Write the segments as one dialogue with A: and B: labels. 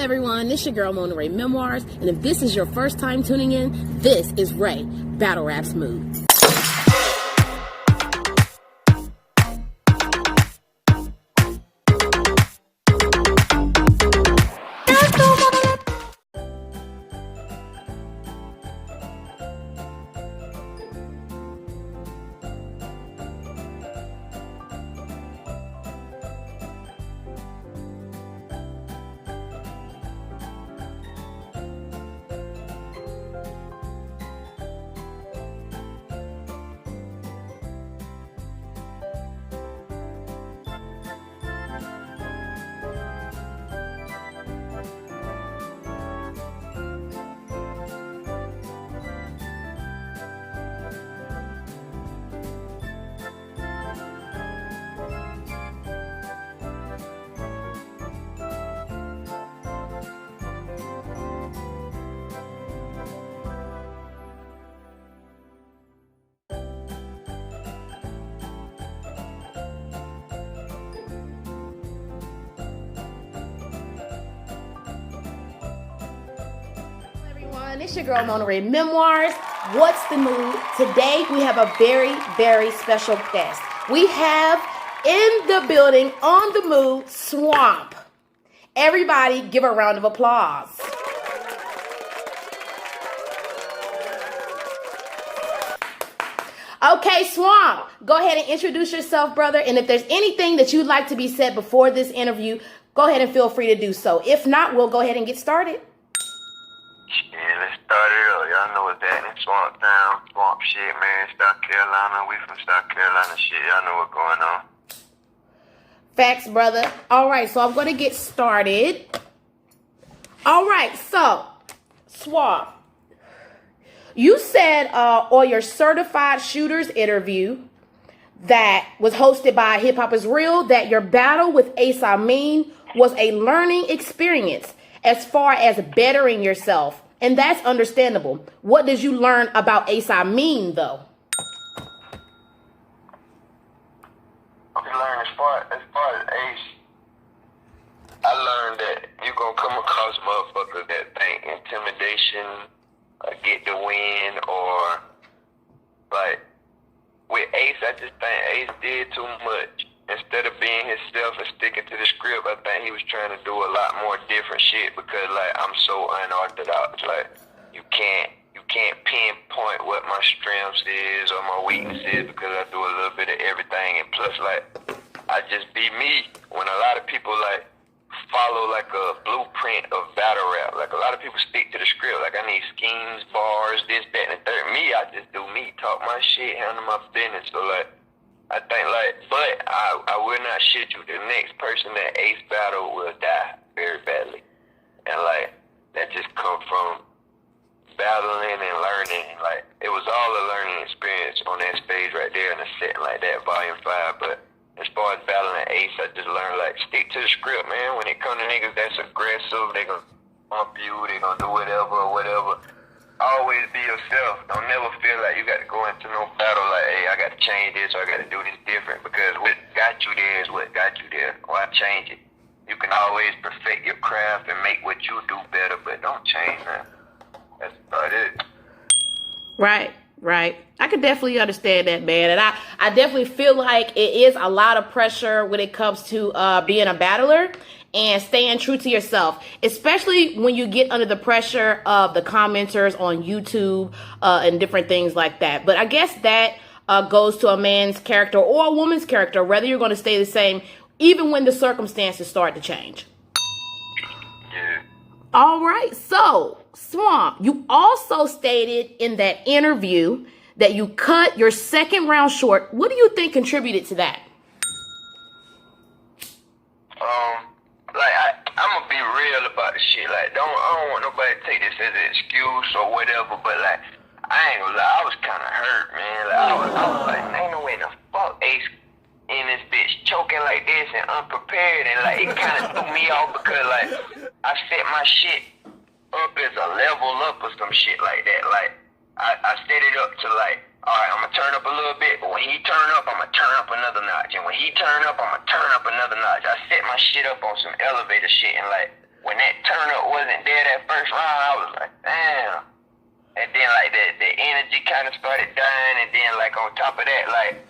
A: everyone, this your girl Mona Ray Memoirs, and if this is your first time tuning in, this is Ray, Battle Rap's Mood. It's your girl Mona Ray Memoirs. What's the mood? Today we have a very, very special guest. We have in the building, on the mood, Swamp. Everybody give a round of applause. Okay, Swamp, go ahead and introduce yourself, brother. And if there's anything that you'd like to be said before this interview, go ahead and feel free to do so. If not, we'll go ahead and get started.
B: Yeah, let's start it up. Y'all know what's happening. Swamp Town, Swamp shit, man. South Carolina. We from South Carolina shit. Y'all know what's going on.
A: Facts, brother. All right, so I'm going to get started. All right, so, Swamp, you said on your Certified Shooters interview that was hosted by Hip Hop Is Real that your battle with Eazy was a learning experience as far as bettering yourself. And that's understandable. What did you learn about Eazy though?
B: I learned as far as Ace, I learned that you're going to come across motherfuckers that think intimidation, get the win, or, like, with Ace, I just think Ace did too much. Instead of being himself and sticking to the script, I think he was trying to do a lot more different shit because, like, I'm so unorthodox. Like, you can't pinpoint what my strengths is or my weaknesses because I do a little bit of everything. And plus, like, I just be me when a lot of people, like, follow, like, a blueprint of battle rap. Like, a lot of people stick to the script. Like, I need schemes, bars, this, that, and the third. Me, I just do me, talk my shit, handle my business. So, like, I think, like, but I will not shit you. The next person that Ace battle will die very badly. And, like, that just come from battling and learning. Like, it was all a learning experience on that stage right there in a setting like that, Volume 5. But as far as battling Ace, I just learned, like, stick to the script, man. When it comes to niggas that's aggressive, they gonna bump you, they gonna do whatever or whatever. Always be yourself. Don't never feel like you got to go into no battle like, hey, I got to change this or I got to do this different because what got you there is what got you there. Why change it? You can always perfect your craft and make what you do better, but don't change that. That's about it.
A: Right. I can definitely understand that, man. And I definitely feel like it is a lot of pressure when it comes to being a battler and staying true to yourself, especially when you get under the pressure of the commenters on YouTube and different things like that. But I guess that goes to a man's character or a woman's character, whether you're going to stay the same, even when the circumstances start to change.
B: Yeah.
A: All right. So, Swamp, you also stated in that interview that you cut your second round short. What do you think contributed to that?
B: Like, I'm gonna be real about the shit. Like, I don't want nobody to take this as an excuse or whatever, but, like, I ain't gonna lie, I was kind of hurt, man. Like, I was like, ain't no way in the fuck Ace in this bitch choking like this and unprepared, and, like, it kind of threw me off because, like, I set my shit up as a level up or some shit like that. Like, I set it up to, like, all right, I'm gonna turn up a little bit, but when he turn up, I'm gonna turn up another notch. And when he turn up, I'm gonna turn up another notch. I set my shit up on some elevator shit, and, like, when that turn up wasn't there that first round, I was like, damn. And then like the energy kind of started dying, and then like on top of that, like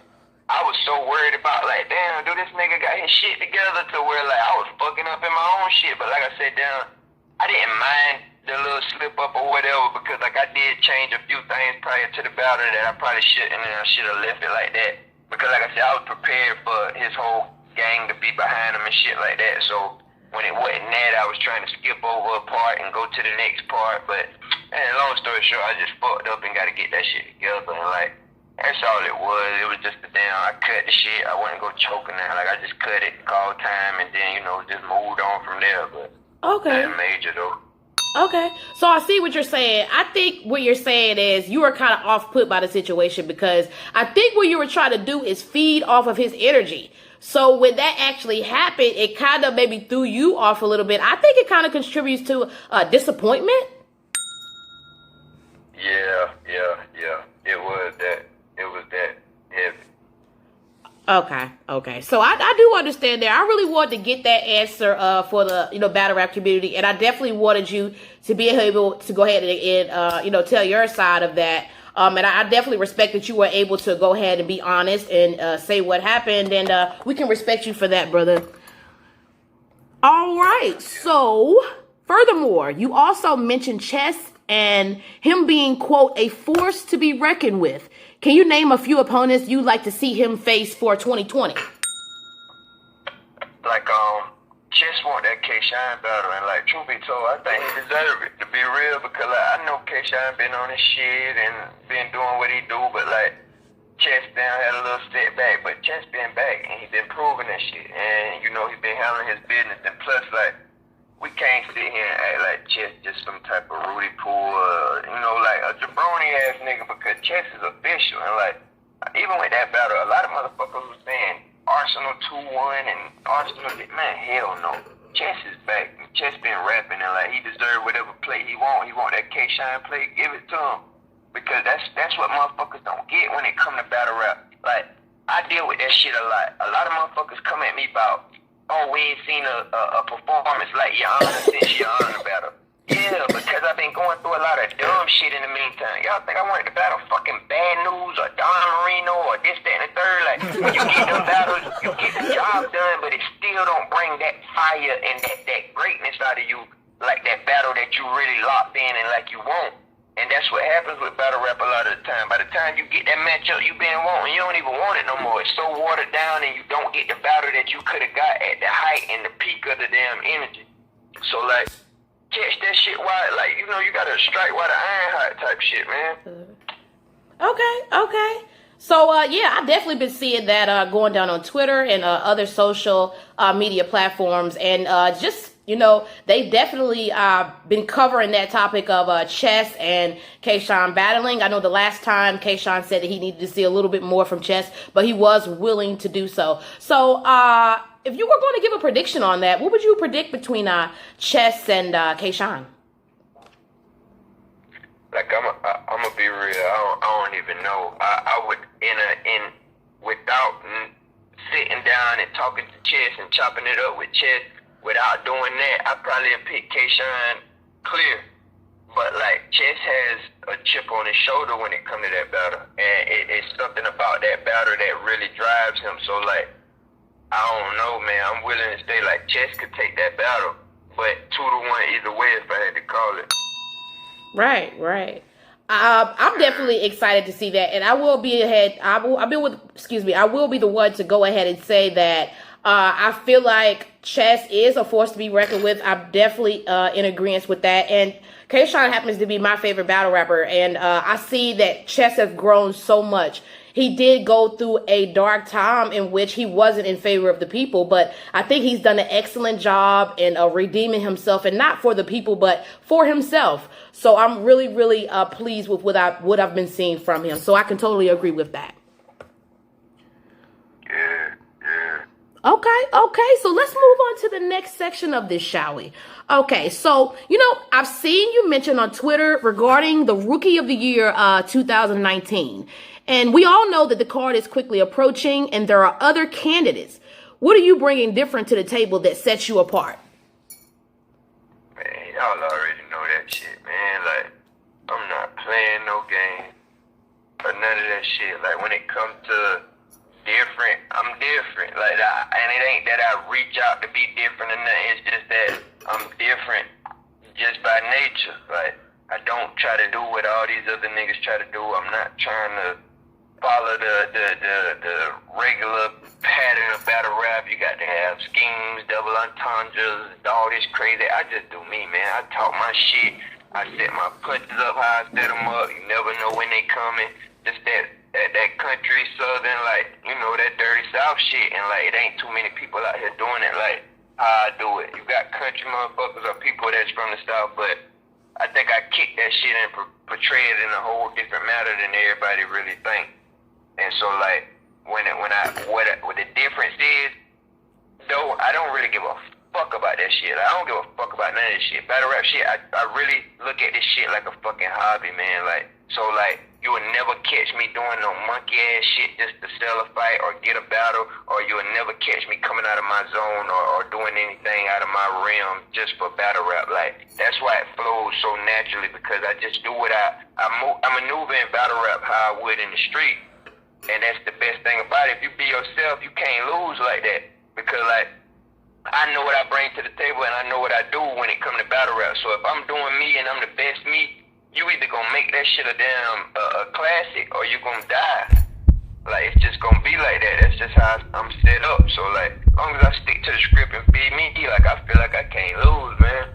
B: I was so worried about like, damn, dude, this nigga got his shit together to where like I was fucking up in my own shit. But like I said, damn, I didn't mind the little slip up or whatever, because like I did change a few things prior to the battle that I probably shouldn't, and I should have left it like that. Because like I said, I was prepared for his whole gang to be behind him and shit like that. So when it wasn't that, I was trying to skip over a part and go to the next part. But man, long story short, I just fucked up and got to get that shit together. And like, that's all it was. It was just a damn, I cut the shit. I wasn't go choking now. Like I just cut it, called time, and then, you know, just moved on from there. But
A: okay,
B: nothing major though.
A: Okay, so I see what you're saying. I think what you're saying is you were kind of off-put by the situation, because I think what you were trying to do is feed off of his energy. So when that actually happened, it kind of maybe threw you off a little bit. I think it kind of contributes to disappointment.
B: Yeah. It was that heavy.
A: Okay. So I do understand that. I really wanted to get that answer for the battle rap community, and I definitely wanted you to be able to go ahead and tell your side of that. And I definitely respect that you were able to go ahead and be honest and say what happened, and we can respect you for that, brother. All right. So furthermore, you also mentioned Chess and him being, quote, a force to be reckoned with. Can you name a few opponents you'd like to see him face for 2020?
B: Like, Chess want that K-Shine battle, and like, truth be told, I think he deserve it, to be real, because like, I know K-Shine been on his shit and been doing what he do, but like, Chess down had a little setback, but Chess been back, and he been proving that shit, and you know, he been handling his business, and plus, like, we can't sit here and act like Chess just some type of Rudy Pool, like a jabroni ass nigga, because Chess is official. And like, even with that battle, a lot of motherfuckers was saying Arsenal 2-1 and Arsenal, man, hell no. Chess is back. And Chess been rapping, and like, he deserve whatever play he want. He want that K-Shine play, give it to him. Because that's what motherfuckers don't get when it come to battle rap. Like, I deal with that shit a lot. A lot of motherfuckers come at me about, oh, we ain't seen a performance like Your Honor since Your Honor battle. Yeah, because I've been going through a lot of dumb shit in the meantime. Y'all think I wanted to battle fucking Bad News or Don Marino or this, that, and the third? Like, when you get them battles, you get the job done, but it still don't bring that fire and that greatness out of you, like that battle that you really locked in and like you want. And that's what happens with battle rap a lot of the time. By the time you get that matchup you been wanting, you don't even want it no more. It's so watered down, and you don't get the battle that you could have got at the height and the peak of the damn energy. So like, catch that shit while, like, you gotta strike while the iron hot type shit, man.
A: Okay. So yeah, I've definitely been seeing that going down on Twitter and other social media platforms, and they've definitely been covering that topic of Chess and K-Shine battling. I know the last time K-Shine said that he needed to see a little bit more from Chess, but he was willing to do so. So if you were going to give a prediction on that, what would you predict between Chess and K-Shine?
B: Like, I'm gonna be real. I don't even know. I would without sitting down and talking to Chess and chopping it up with Chess. Without doing that, I probably would pick K-Shine clear. But like, Chess has a chip on his shoulder when it comes to that battle, and it's something about that battle that really drives him. So like, I don't know, man. I'm willing to say like Chess could take that battle, but 2-1 either way if I had to call it.
A: Right. I'm definitely excited to see that, and I will be the one to go ahead and say that I feel like Chess is a force to be reckoned with. I'm definitely in agreement with that, and K-Shine happens to be my favorite battle rapper, and I see that Chess has grown so much. He did go through a dark time in which he wasn't in favor of the people, but I think he's done an excellent job in redeeming himself, and not for the people, but for himself. So I'm really, really pleased with what I've been seeing from him. So I can totally agree with that.
B: Yeah.
A: Okay. So let's move on to the next section of this, shall we? Okay. So, I've seen you mention on Twitter regarding the Rookie of the Year 2019. And we all know that the card is quickly approaching and there are other candidates. What are you bringing different to the table that sets you apart?
B: Y'all already know that shit, man. Like, I'm not playing no game or none of that shit. Like, when it comes to different, I'm different. Like, and it ain't that I reach out to be different or nothing. It's just that I'm different just by nature. Like, I don't try to do what all these other niggas try to do. I'm not trying to follow the regular pattern of battle rap. You got to have schemes, double entendres, all this crazy. I just do me, man. I talk my shit. I set my punches up how I set them up. You never know when they coming. Just that country southern, like, you know, that dirty south shit. And like, it ain't too many people out here doing it like how I do it. You got country motherfuckers or people that's from the south, but I think I kick that shit and portray it in a whole different matter than everybody really think. And so, like, what the difference is, though, I don't really give a fuck about that shit. I don't give a fuck about none of this shit. Battle rap shit, I really look at this shit like a fucking hobby, man. Like, so, like, you will never catch me doing no monkey ass shit just to sell a fight or get a battle, or you will never catch me coming out of my zone or doing anything out of my realm just for battle rap. Like, that's why it flows so naturally, because I just do what I maneuver in battle rap how I would in the street. And that's the best thing about it. If you be yourself, you can't lose like that. Because, like, I know what I bring to the table and I know what I do when it comes to battle rap. So if I'm doing me and I'm the best me, you either gonna make that shit a damn a classic or you gonna die. Like, it's just gonna be like that. That's just how I'm set up. So, like, as long as I stick to the script and feed me, like, I feel like I can't lose, man.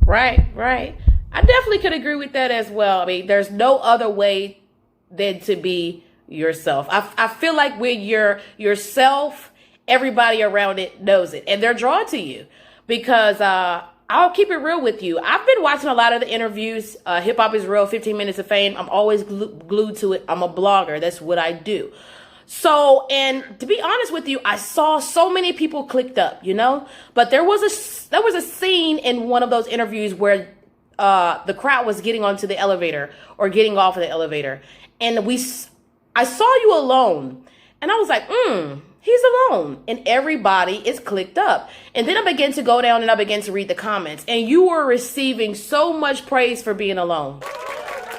A: Right. I definitely could agree with that as well. I mean, there's no other way than to be yourself. I feel like when you're yourself, everybody around it knows it and they're drawn to you, because I'll keep it real with you. I've been watching a lot of the interviews. Hip Hop is Real, 15 Minutes of Fame. I'm always glued to it. I'm a blogger. That's what I do. So, and to be honest with you, I saw so many people clicked up, you know, but there was a scene in one of those interviews where the crowd was getting onto the elevator or getting off of the elevator. And I saw you alone, and I was like, he's alone, and everybody is clicked up. And then I began to go down and I began to read the comments, and you were receiving so much praise for being alone.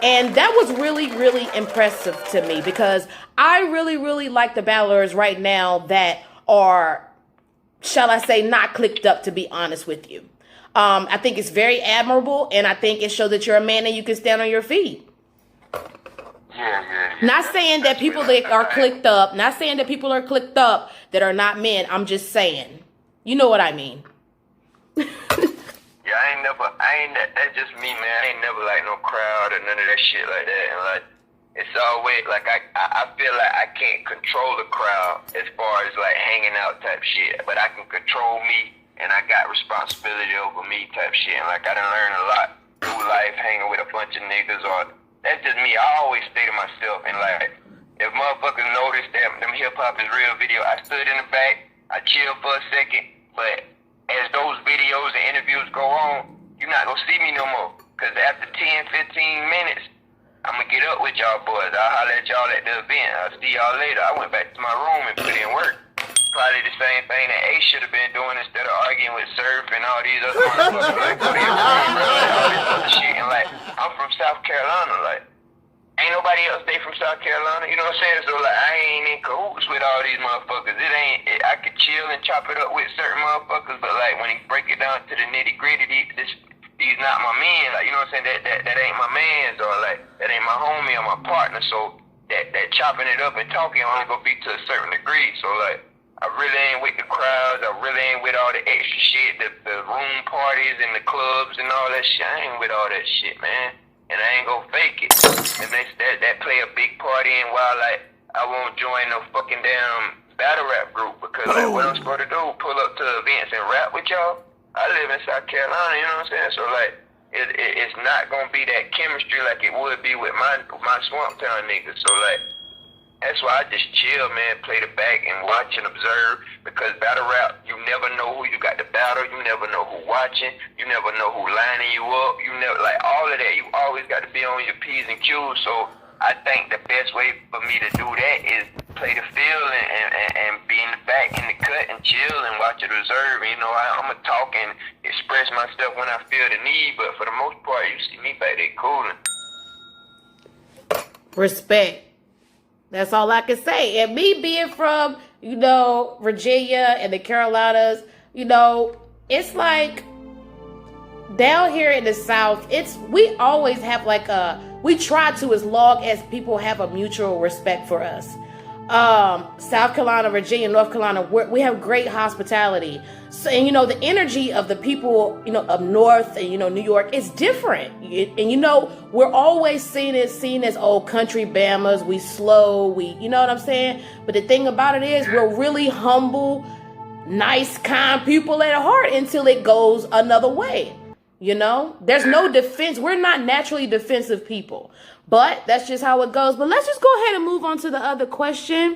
A: And that was really, really impressive to me, because I really, really like the battlers right now that are, shall I say, not clicked up, to be honest with you. I think it's very admirable, and I think it shows that you're a man and you can stand on your feet.
B: Yeah.
A: Not saying that people that are clicked up, that are not men. I'm just saying, you know what I mean.
B: Yeah, that's just me, man. I ain't never like no crowd or none of that shit like that. And like, it's always like, I feel like I can't control the crowd as far as like hanging out type shit, but I can control me, and I got responsibility over me type shit. And like, I done learned a lot through life hanging with a bunch of niggas, or that's just me. I always stay to myself. And like, if motherfuckers notice that them Hip Hop is Real video, I stood in the back, I chilled for a second, but as those videos and interviews go on, you're not gonna see me no more. Cause after 10, 15 minutes, I'm gonna get up with y'all boys. I'll holler at y'all at the event. I'll see y'all later. I went back to my room and put in work. Probably the same thing that Ace should have been doing instead of arguing with Surf and all these other motherfuckers. Like, go to your room, bro, and all this other shit. And like, I'm from South Carolina. Like, ain't nobody else they from South Carolina. You know what I'm saying? So like, I ain't in cahoots with all these motherfuckers. I could chill and chop it up with certain motherfuckers, but like, when you break it down to the nitty gritty, these not my men. Like, you know what I'm saying? That ain't my mans, or like, that ain't my homie or my partner. So that chopping it up and talking only gonna be to a certain degree. So like, I really ain't with the crowds. I really ain't with all the extra shit, the room parties and the clubs and all that shit. I ain't with all that shit, man. And I ain't gonna fake it. And that play a big part in why, like, I won't join no fucking damn battle rap group, because like, what I'm supposed to do, pull up to events and rap with y'all? I live in South Carolina, you know what I'm saying? So like, it's not gonna be that chemistry like it would be with my Swamp Town niggas. So like, that's why I just chill, man, play the back and watch and observe, because battle rap, you never know who you got to battle, you never know who watching, you never know who lining you up, you never, like, all of that, you always got to be on your P's and Q's. So I think the best way for me to do that is play the field and be in the back in the cut and chill and watch the reserve. You know, I'm going to talk and express myself when I feel the need, but for the most part, you see me back there cooling.
A: Respect. That's all I can say. And me being from, you know, Virginia and the Carolinas, you know, it's like down here in the South, we always have like we try to, as long as people have a mutual respect for us. South Carolina, Virginia, North Carolina, we have great hospitality. So, and you know, the energy of the people, you know, up north and, you know, New York is different. And, you know, we're always seen as old country Bamas. We slow, you know what I'm saying? But the thing about it is we're really humble, nice, kind people at heart until it goes another way. You know, there's no defense. We're not naturally defensive people, but that's just how it goes. But let's just go ahead and move on to the other question.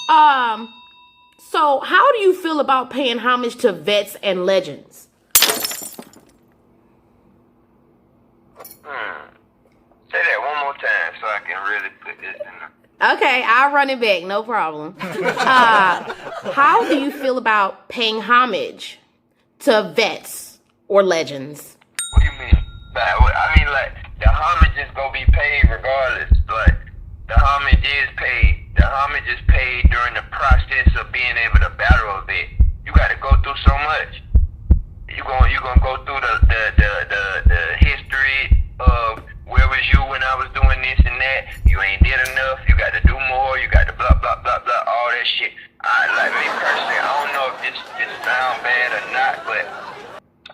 A: So how do you feel about paying homage to vets and legends?
B: Say that one more time so I can really put this in there.
A: Okay, I'll run it back. No problem. How do you feel about paying homage to vets or legends?
B: What do you mean? I mean, like, the homage is gonna be paid regardless. Like, the homage is paid. The homage is paid during the process of being able to battle a vet. You got to go through so much. You gonna go through the history of where was you when I was doing this and that. You ain't did enough. You got to do more. You got to blah blah blah blah. All that shit. Like me personally, I don't know if this sound bad or not, but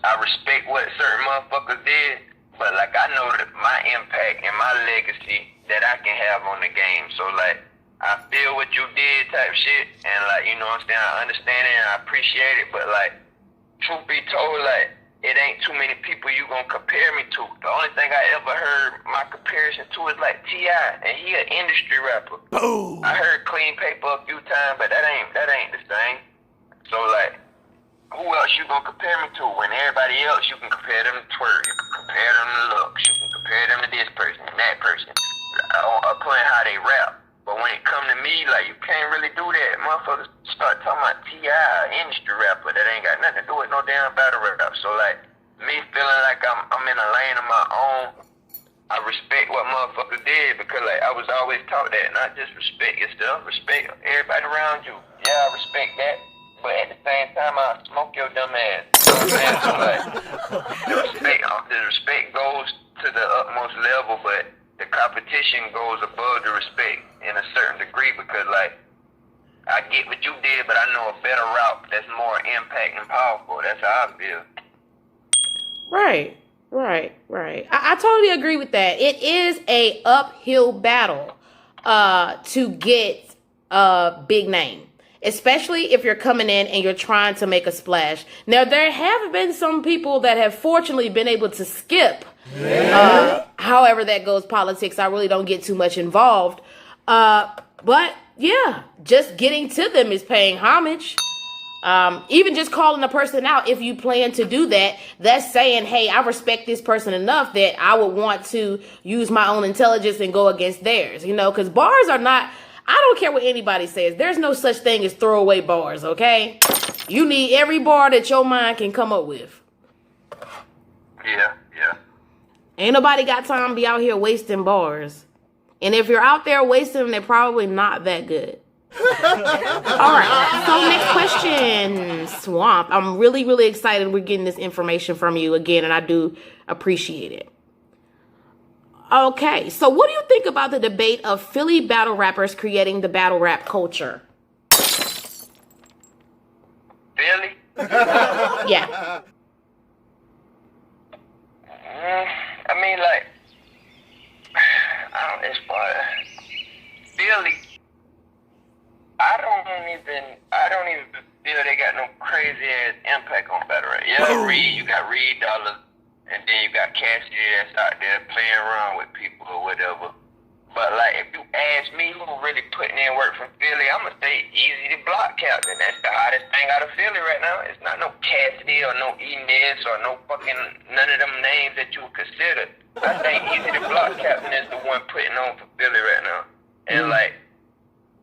B: I respect what certain motherfuckers did, but like I know that my impact and my legacy that I can have on the game. So like I feel what you did type shit, and like, you know what I'm saying, I understand it and I appreciate it, but like truth be told, like it ain't too many people you gonna compare me to. The only thing I ever heard my comparison to is like T.I., and he an industry rapper. Boom. I heard Clean Paper a few times, but that ain't the same. So like, who else you gonna compare me to when everybody else you can compare them to Twerk, you can compare them to Lux, you can compare them to this person and that person, according how they rap. But when it come to me, like, you can't really do that. Motherfuckers start talking about T.I., industry rapper that ain't got nothing to do with no damn battle rap. So like, me feeling like I'm in a lane of my own, I respect what motherfuckers did, because like I was always taught that, not just respect yourself, respect everybody around you. Yeah, I respect that. But at the same time, I'll smoke your dumb ass. You know what I'm saying? So like, the respect goes to the utmost level, but the competition goes above the respect in a certain degree, because like, I get what you did, but I know a better route that's more impact and powerful. That's how I feel.
A: Right. I totally agree with that. It is a uphill battle to get a big name. Especially if you're coming in and you're trying to make a splash. Now, there have been some people that have fortunately been able to skip. However that goes, politics, I really don't get too much involved. But yeah, just getting to them is paying homage. Even just calling a person out, if you plan to do that, that's saying, hey, I respect this person enough that I would want to use my own intelligence and go against theirs. You know, because bars are not... I don't care what anybody says. There's no such thing as throwaway bars, okay? You need every bar that your mind can come up with.
B: Yeah.
A: Ain't nobody got time to be out here wasting bars. And if you're out there wasting them, they're probably not that good. All right. So next question, Swamp. I'm really, really excited we're getting this information from you again, and I do appreciate it. Okay, so what do you think about the debate of Philly battle rappers creating the battle rap culture?
B: Philly?
A: Yeah.
B: I mean, like, as far as Philly, I don't even feel they got no crazy ass impact on battle rap. Yeah, you got Reed Dollars. And then you got Cassidy that's out there playing around with people or whatever. But like, if you ask me who really putting in work from Philly, I'm gonna say Eazy the block captain. That's the hottest thing out of Philly right now. It's not no Cassidy or no Inez or no fucking none of them names that you would consider. I think Eazy the block captain is the one putting on for Philly right now. And like,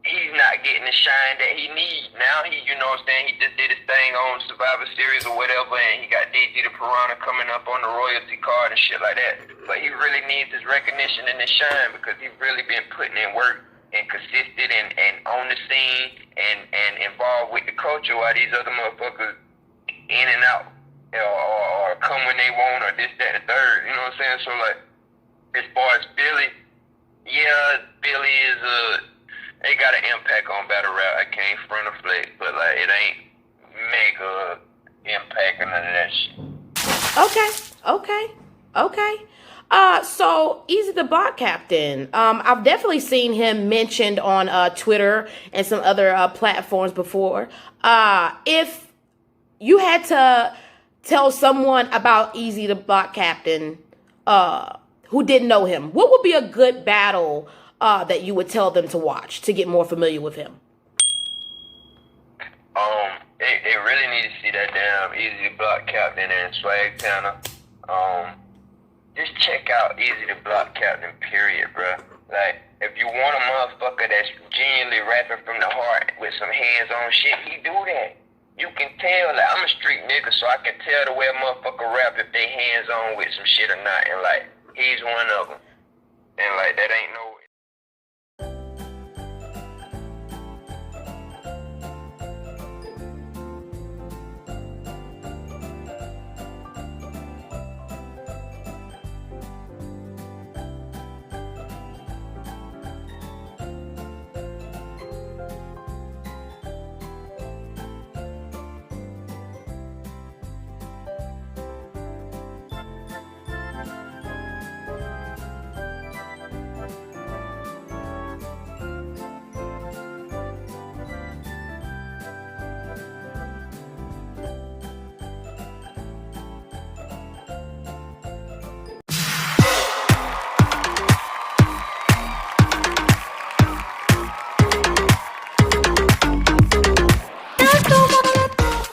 B: he's not getting the shine that he needs. Now he, you know what I'm saying, he just did his thing on Survivor Series or whatever, and he got DG the Piranha coming up on the royalty card and shit like that. But he really needs his recognition and his shine because he's really been putting in work and consistent and on the scene and involved with the culture while these other motherfuckers in and out or come when they want or this, that, and the third. You know what I'm saying? So, like, as far as Billy, yeah, Billy is they got an impact on battle rap. I can't front a flex, but like it ain't mega impact or none of that shit.
A: Okay. So Eazy the Block Captain. I've definitely seen him mentioned on Twitter and some other platforms before. If you had to tell someone about Eazy the Block Captain, who didn't know him, what would be a good battle that you would tell them to watch to get more familiar with him?
B: They really need to see that damn Eazy the Block Captain and Swagtanna. Just check out Eazy the Block Captain, period, bro. Like, if you want a motherfucker that's genuinely rapping from the heart with some hands-on shit, he do that. You can tell, like, I'm a street nigga, so I can tell the way a motherfucker rap if they hands-on with some shit or not, and like, he's one of them. And like, that ain't no